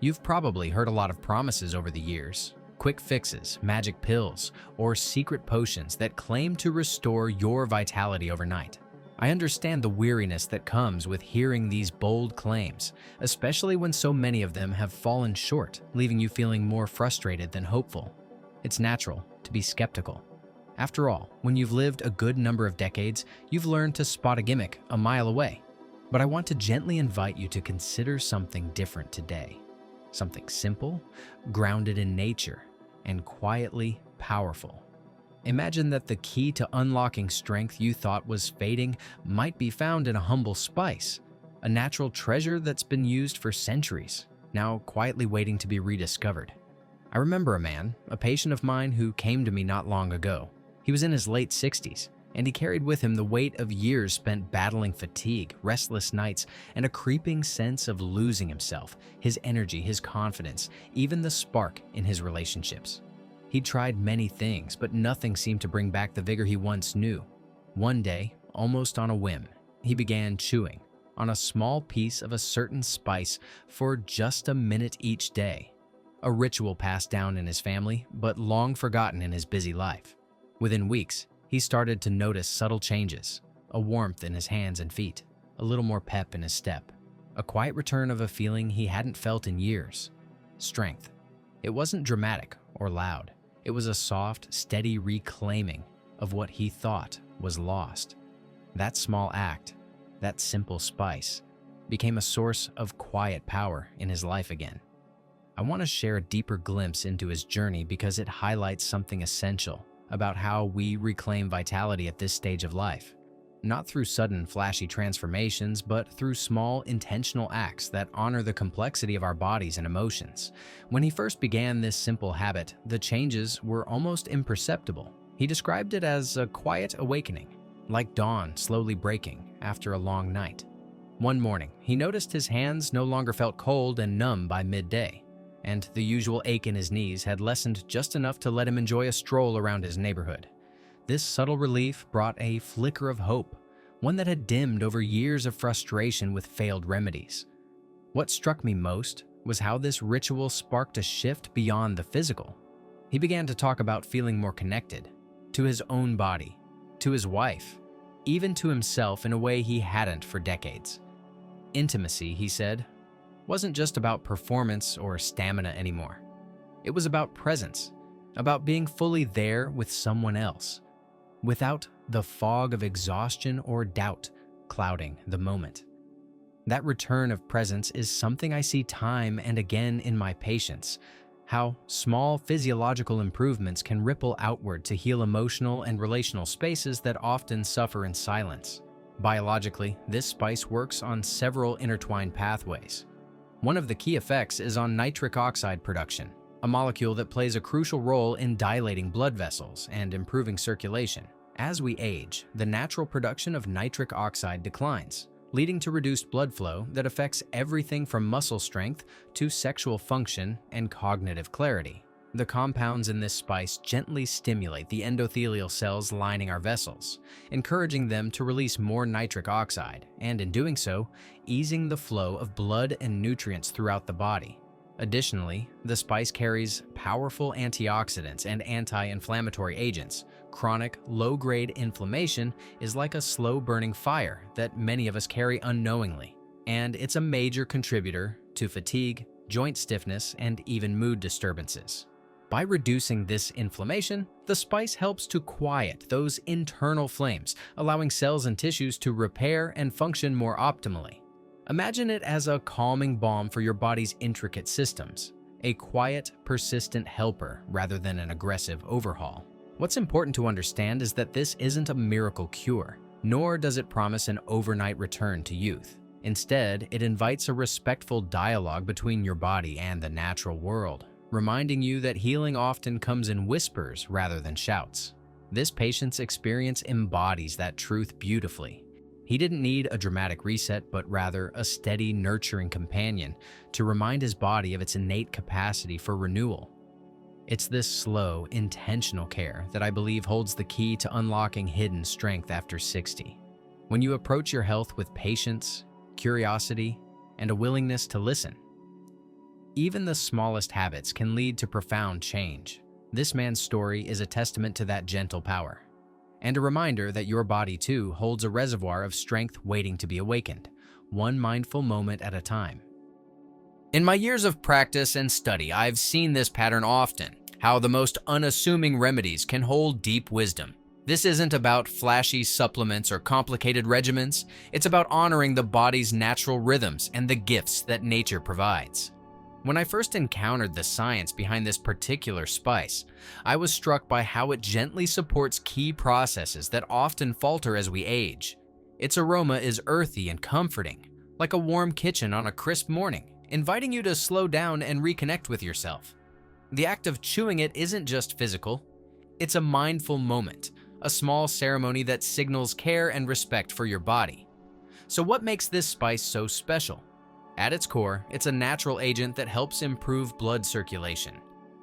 You've probably heard a lot of promises over the years, quick fixes, magic pills, or secret potions that claim to restore your vitality overnight. I understand the weariness that comes with hearing these bold claims, especially when so many of them have fallen short, leaving you feeling more frustrated than hopeful. It's natural to be skeptical. After all, when you've lived a good number of decades, you've learned to spot a gimmick a mile away. But I want to gently invite you to consider something different today. Something simple, grounded in nature, and quietly powerful. Imagine that the key to unlocking strength you thought was fading might be found in a humble spice, a natural treasure that's been used for centuries, now quietly waiting to be rediscovered. I remember a patient of mine who came to me not long ago. He was in his late 60s, and he carried with him the weight of years spent battling fatigue, restless nights, and a creeping sense of losing himself, his energy, his confidence, even the spark in his relationships. He'd tried many things, but nothing seemed to bring back the vigor he once knew. One day, almost on a whim, he began chewing on a small piece of a certain spice for just a minute each day. A ritual passed down in his family, but long forgotten in his busy life. Within weeks, he started to notice subtle changes, a warmth in his hands and feet, a little more pep in his step, a quiet return of a feeling he hadn't felt in years. Strength. It wasn't dramatic or loud. It was a soft, steady reclaiming of what he thought was lost. That small act, that simple spice, became a source of quiet power in his life again. I want to share a deeper glimpse into his journey because it highlights something essential about how we reclaim vitality at this stage of life. Not through sudden, flashy transformations, but through small, intentional acts that honor the complexity of our bodies and emotions. When he first began this simple habit, the changes were almost imperceptible. He described it as a quiet awakening, like dawn slowly breaking after a long night. One morning, he noticed his hands no longer felt cold and numb by midday, and the usual ache in his knees had lessened just enough to let him enjoy a stroll around his neighborhood. This subtle relief brought a flicker of hope, one that had dimmed over years of frustration with failed remedies. What struck me most was how this ritual sparked a shift beyond the physical. He began to talk about feeling more connected to his own body, to his wife, even to himself in a way he hadn't for decades. Intimacy, he said, wasn't just about performance or stamina anymore. It was about presence, about being fully there with someone else, without the fog of exhaustion or doubt clouding the moment. That return of presence is something I see time and again in my patients, how small physiological improvements can ripple outward to heal emotional and relational spaces that often suffer in silence. Biologically, this spice works on several intertwined pathways. One of the key effects is on nitric oxide production, a molecule that plays a crucial role in dilating blood vessels and improving circulation. As we age, the natural production of nitric oxide declines, leading to reduced blood flow that affects everything from muscle strength to sexual function and cognitive clarity. The compounds in this spice gently stimulate the endothelial cells lining our vessels, encouraging them to release more nitric oxide, and in doing so, easing the flow of blood and nutrients throughout the body. Additionally, the spice carries powerful antioxidants and anti-inflammatory agents. Chronic, low-grade inflammation is like a slow-burning fire that many of us carry unknowingly, and it's a major contributor to fatigue, joint stiffness, and even mood disturbances. By reducing this inflammation, the spice helps to quiet those internal flames, allowing cells and tissues to repair and function more optimally. Imagine it as a calming balm for your body's intricate systems, a quiet, persistent helper rather than an aggressive overhaul. What's important to understand is that this isn't a miracle cure, nor does it promise an overnight return to youth. Instead, it invites a respectful dialogue between your body and the natural world, reminding you that healing often comes in whispers rather than shouts. This patient's experience embodies that truth beautifully. He didn't need a dramatic reset, but rather a steady, nurturing companion to remind his body of its innate capacity for renewal. It's this slow, intentional care that I believe holds the key to unlocking hidden strength after 60. When you approach your health with patience, curiosity, and a willingness to listen, Even the smallest habits can lead to profound change. This man's story is a testament to that gentle power, and a reminder that your body too holds a reservoir of strength waiting to be awakened, one mindful moment at a time. In my years of practice and study, I've seen this pattern often, how the most unassuming remedies can hold deep wisdom. This isn't about flashy supplements or complicated regimens. It's about honoring the body's natural rhythms and the gifts that nature provides. When I first encountered the science behind this particular spice, I was struck by how it gently supports key processes that often falter as we age. Its aroma is earthy and comforting, like a warm kitchen on a crisp morning, inviting you to slow down and reconnect with yourself. The act of chewing it isn't just physical, it's a mindful moment, a small ceremony that signals care and respect for your body. So what makes this spice so special? At its core, it's a natural agent that helps improve blood circulation,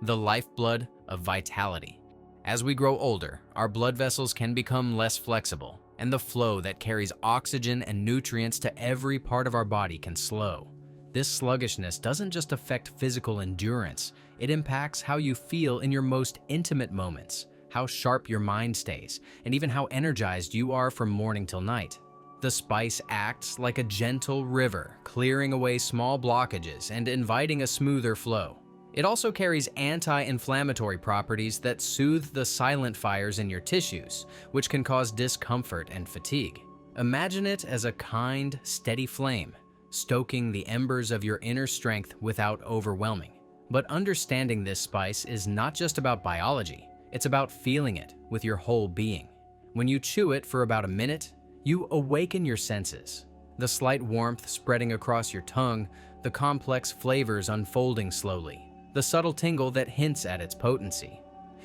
the lifeblood of vitality. As we grow older, our blood vessels can become less flexible, and the flow that carries oxygen and nutrients to every part of our body can slow. This sluggishness doesn't just affect physical endurance, it impacts how you feel in your most intimate moments, how sharp your mind stays, and even how energized you are from morning till night. The spice acts like a gentle river, clearing away small blockages and inviting a smoother flow. It also carries anti-inflammatory properties that soothe the silent fires in your tissues, which can cause discomfort and fatigue. Imagine it as a kind, steady flame, stoking the embers of your inner strength without overwhelming. But understanding this spice is not just about biology, it's about feeling it with your whole being. When you chew it for about a minute, you awaken your senses. The slight warmth spreading across your tongue, the complex flavors unfolding slowly, the subtle tingle that hints at its potency.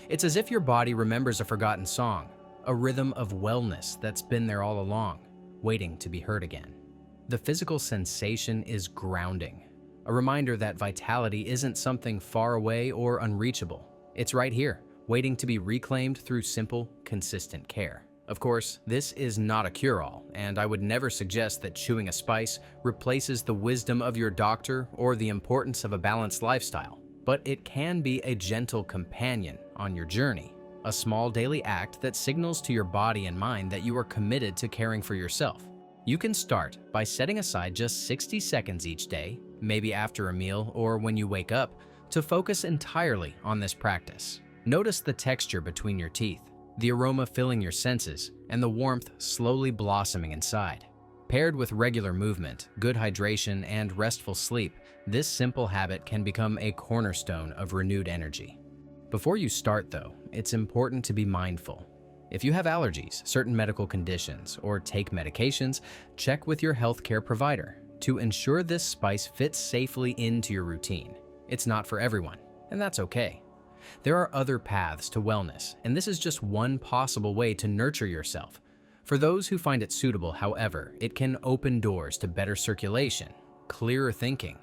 It's as if your body remembers a forgotten song, a rhythm of wellness that's been there all along, waiting to be heard again. The physical sensation is grounding, a reminder that vitality isn't something far away or unreachable. It's right here, waiting to be reclaimed through simple, consistent care. Of course, this is not a cure-all, and I would never suggest that chewing a spice replaces the wisdom of your doctor or the importance of a balanced lifestyle. But it can be a gentle companion on your journey, a small daily act that signals to your body and mind that you are committed to caring for yourself. You can start by setting aside just 60 seconds each day, maybe after a meal or when you wake up, to focus entirely on this practice. Notice the texture between your teeth, the aroma filling your senses, and the warmth slowly blossoming inside. Paired with regular movement, good hydration, and restful sleep, this simple habit can become a cornerstone of renewed energy. Before you start, though, it's important to be mindful. If you have allergies, certain medical conditions, or take medications, check with your healthcare provider to ensure this spice fits safely into your routine. It's not for everyone, and that's okay. There are other paths to wellness, and this is just one possible way to nurture yourself. For those who find it suitable, however, it can open doors to better circulation, clearer thinking,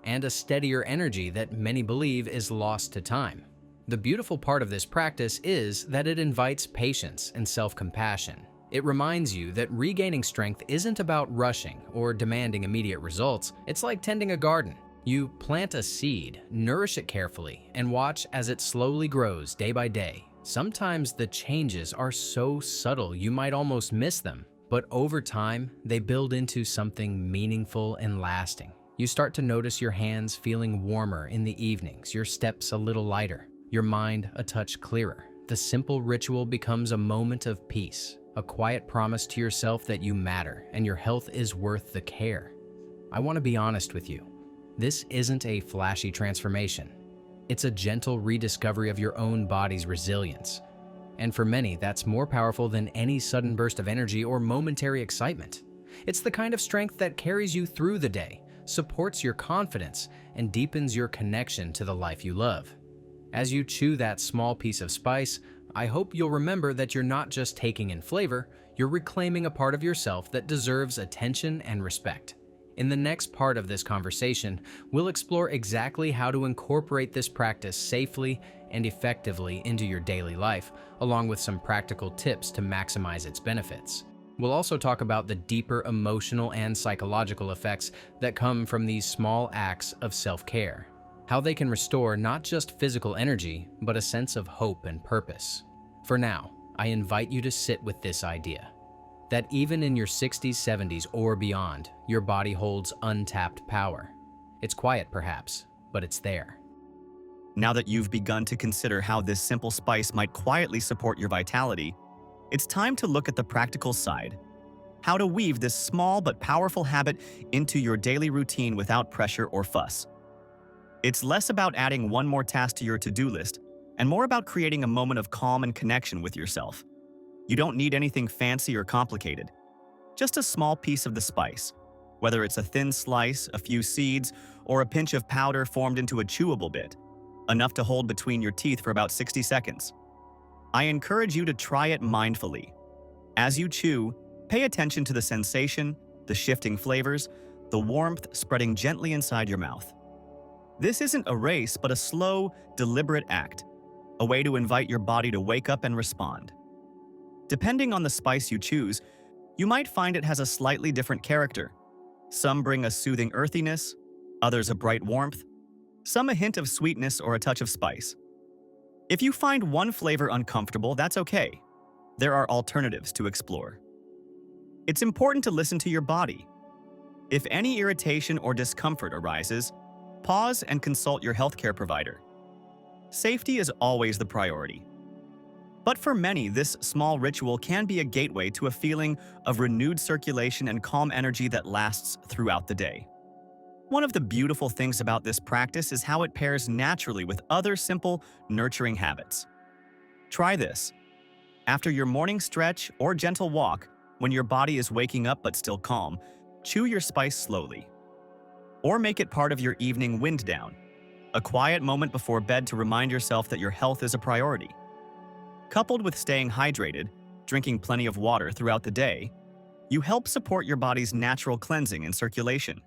and a steadier energy that many believe is lost to time. The beautiful part of this practice is that it invites patience and self-compassion. It reminds you that regaining strength isn't about rushing or demanding immediate results. It's like tending a garden. You plant a seed, nourish it carefully, and watch as it slowly grows day by day. Sometimes the changes are so subtle you might almost miss them, but over time, they build into something meaningful and lasting. You start to notice your hands feeling warmer in the evenings, your steps a little lighter, your mind a touch clearer. The simple ritual becomes a moment of peace, a quiet promise to yourself that you matter and your health is worth the care. I want to be honest with you. This isn't a flashy transformation. It's a gentle rediscovery of your own body's resilience. And for many, that's more powerful than any sudden burst of energy or momentary excitement. It's the kind of strength that carries you through the day, supports your confidence, and deepens your connection to the life you love. As you chew that small piece of spice, I hope you'll remember that you're not just taking in flavor, you're reclaiming a part of yourself that deserves attention and respect. In the next part of this conversation, we'll explore exactly how to incorporate this practice safely and effectively into your daily life, along with some practical tips to maximize its benefits. We'll also talk about the deeper emotional and psychological effects that come from these small acts of self-care. how they can restore not just physical energy, but a sense of hope and purpose. For now, I invite you to sit with this idea that even in your 60s, 70s, or beyond, your body holds untapped power. It's quiet perhaps, but it's there. Now that you've begun to consider how this simple spice might quietly support your vitality, it's time to look at the practical side. How to weave this small but powerful habit into your daily routine without pressure or fuss. It's less about adding one more task to your to-do list and more about creating a moment of calm and connection with yourself. You don't need anything fancy or complicated. Just a small piece of the spice, whether it's a thin slice, a few seeds, or a pinch of powder formed into a chewable bit, enough to hold between your teeth for about 60 seconds. I encourage you to try it mindfully. As you chew, pay attention to the sensation, the shifting flavors, the warmth spreading gently inside your mouth. This isn't a race, but a slow, deliberate act, a way to invite your body to wake up and respond. Depending on the spice you choose, you might find it has a slightly different character. Some bring a soothing earthiness, others a bright warmth, some a hint of sweetness or a touch of spice. If you find one flavor uncomfortable, that's okay. There are alternatives to explore. It's important to listen to your body. If any irritation or discomfort arises, pause and consult your healthcare provider. Safety is always the priority. But for many, this small ritual can be a gateway to a feeling of renewed circulation and calm energy that lasts throughout the day. One of the beautiful things about this practice is how it pairs naturally with other simple, nurturing habits. Try this. After your morning stretch or gentle walk, when your body is waking up but still calm, chew your spice slowly. Or make it part of your evening wind down, a quiet moment before bed to remind yourself that your health is a priority. Coupled with staying hydrated, drinking plenty of water throughout the day, you help support your body's natural cleansing and circulation.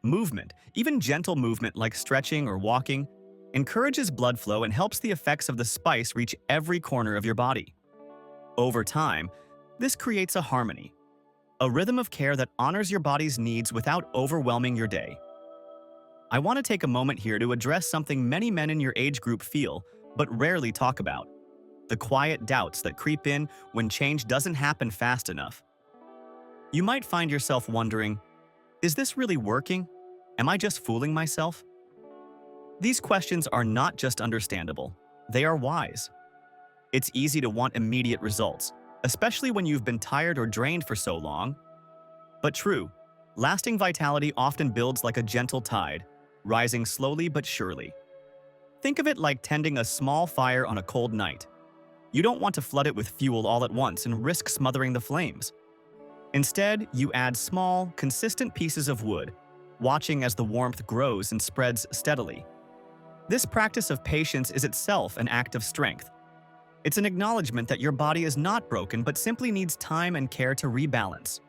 Movement, even gentle movement like stretching or walking, encourages blood flow and helps the effects of the spice reach every corner of your body. Over time, this creates a harmony, a rhythm of care that honors your body's needs without overwhelming your day. I want to take a moment here to address something many men in your age group feel, but rarely talk about: the quiet doubts that creep in when change doesn't happen fast enough. You might find yourself wondering, is this really working? Am I just fooling myself? These questions are not just understandable, they are wise. It's easy to want immediate results, especially when you've been tired or drained for so long. But true, lasting vitality often builds like a gentle tide, rising slowly but surely. Think of it like tending a small fire on a cold night. You don't want to flood it with fuel all at once and risk smothering the flames. Instead, you add small, consistent pieces of wood, watching as the warmth grows and spreads steadily. This practice of patience is itself an act of strength. It's an acknowledgement that your body is not broken but simply needs time and care to rebalance.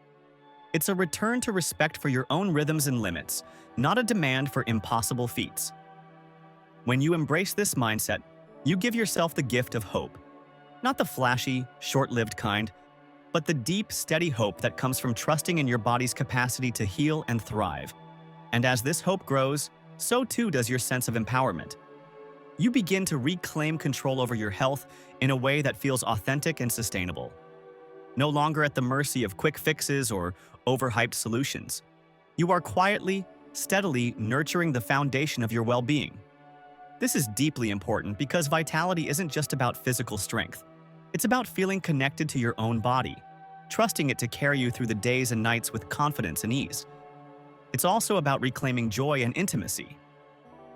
It's a return to respect for your own rhythms and limits, not a demand for impossible feats. When you embrace this mindset, you give yourself the gift of hope. Not the flashy, short-lived kind, but the deep, steady hope that comes from trusting in your body's capacity to heal and thrive. And as this hope grows, so too does your sense of empowerment. You begin to reclaim control over your health in a way that feels authentic and sustainable. No longer at the mercy of quick fixes or overhyped solutions. You are quietly, steadily nurturing the foundation of your well-being. This is deeply important because vitality isn't just about physical strength. It's about feeling connected to your own body, trusting it to carry you through the days and nights with confidence and ease. It's also about reclaiming joy and intimacy.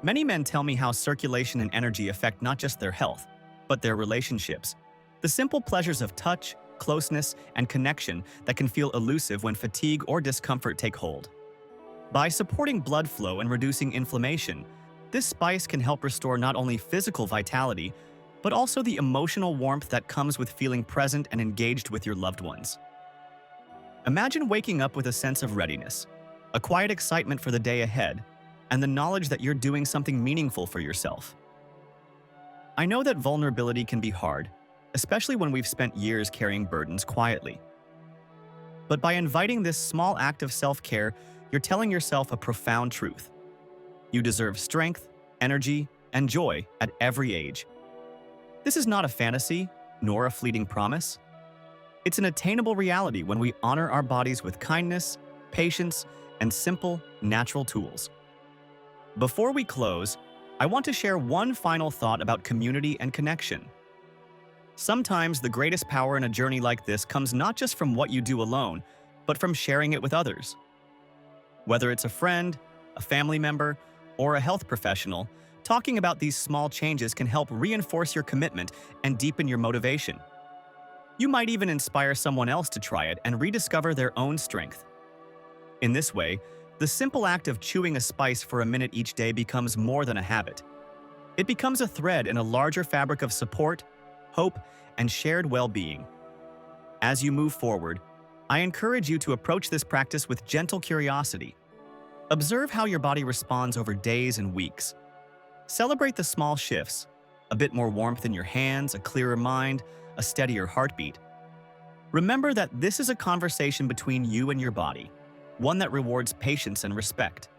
Many men tell me how circulation and energy affect not just their health, but their relationships. The simple pleasures of touch, closeness, and connection that can feel elusive when fatigue or discomfort take hold. By supporting blood flow and reducing inflammation, this spice can help restore not only physical vitality, but also the emotional warmth that comes with feeling present and engaged with your loved ones. Imagine waking up with a sense of readiness, a quiet excitement for the day ahead, and the knowledge that you're doing something meaningful for yourself. I know that vulnerability can be hard, especially when we've spent years carrying burdens quietly. But by inviting this small act of self-care, you're telling yourself a profound truth. You deserve strength, energy, and joy at every age. This is not a fantasy, nor a fleeting promise. It's an attainable reality when we honor our bodies with kindness, patience, and simple, natural tools. Before we close, I want to share one final thought about community and connection. Sometimes the greatest power in a journey like this comes not just from what you do alone, but from sharing it with others. Whether it's a friend, a family member, or a health professional, talking about these small changes can help reinforce your commitment and deepen your motivation. You might even inspire someone else to try it and rediscover their own strength. In this way, the simple act of chewing a spice for a minute each day becomes more than a habit. It becomes a thread in a larger fabric of support, hope, and shared well-being. As you move forward, I encourage you to approach this practice with gentle curiosity. Observe how your body responds over days and weeks. Celebrate the small shifts, a bit more warmth in your hands, a clearer mind, a steadier heartbeat. Remember that this is a conversation between you and your body, one that rewards patience and respect.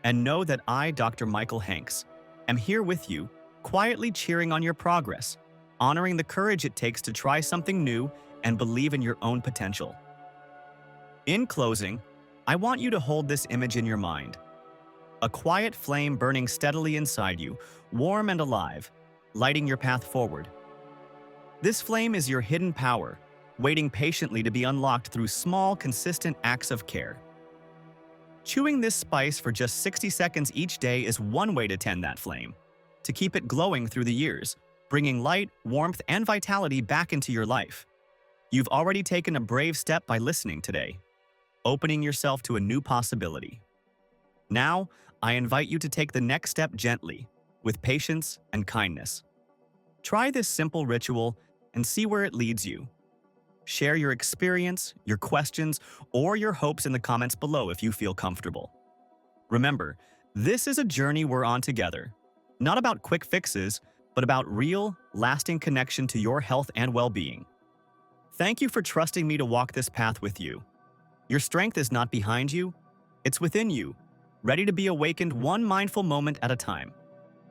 And know that I, Dr. Michael Hanks, am here with you, quietly cheering on your progress, honoring the courage it takes to try something new and believe in your own potential. In closing, I want you to hold this image in your mind. A quiet flame burning steadily inside you, warm and alive, lighting your path forward. This flame is your hidden power, waiting patiently to be unlocked through small, consistent acts of care. Chewing this spice for just 60 seconds each day is one way to tend that flame, to keep it glowing through the years, bringing light, warmth, and vitality back into your life. You've already taken a brave step by listening today, opening yourself to a new possibility. Now, I invite you to take the next step gently, with patience and kindness. Try this simple ritual and see where it leads you. Share your experience, your questions, or your hopes in the comments below if you feel comfortable. Remember, this is a journey we're on together, not about quick fixes, but about real, lasting connection to your health and well-being. Thank you for trusting me to walk this path with you. Your strength is not behind you, it's within you, ready to be awakened one mindful moment at a time.